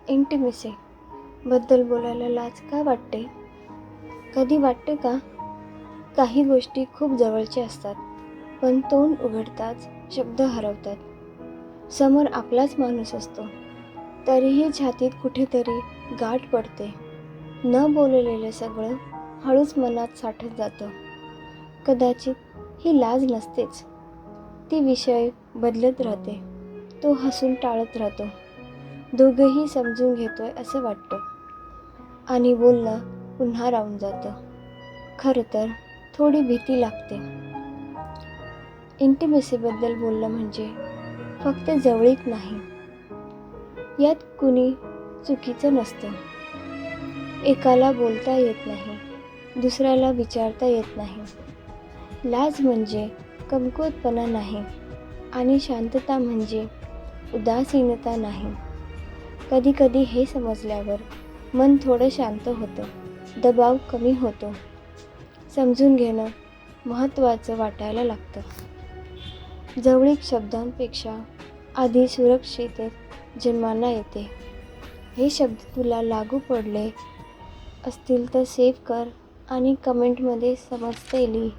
Intimacy बद्दल बोलायला लाज का वाटते? कधी वाटते का काही गोष्टी खूप जवळच्या असतात, पण तोंड उघडताच शब्द हरवतात. समोर आपलाच माणूस असतो, तरीही छातीत कुठेतरी गाठ पडते. न बोललेलं सगळं हळूच मनात साठत जातं. कदाचित ही लाज नसतेच, ती विषय बदलत राहते. तो हसून टाळत राहतो. दोघंही समजून घेतोय असं वाटतं आणि बोलणं पुन्हा राहून जातं. खरं तर थोडी भीती लागते. इंटिमेसीबद्दल बोलणं म्हणजे फक्त जवळीक नाही, यात कुणी चुकीचं नसतं. एकाला बोलता येत नाही, दुसऱ्याला विचारता येत नाही. लाज म्हणजे कमकुवतपणा नाही आणि शांतता म्हणजे उदासीनता नाही. कधीकधी हे समजल्यावर मन थोडं शांत होतं, दबाव कमी होतो. समजून घेणं महत्त्वाचं वाटायला लागतं. जवळीक शब्दांपेक्षा आधी सुरक्षिततेत जन्माला येते. हे शब्द तुला लागू पडले असतील तर सेव्ह कर आणि कमेंटमध्ये समजते लिही.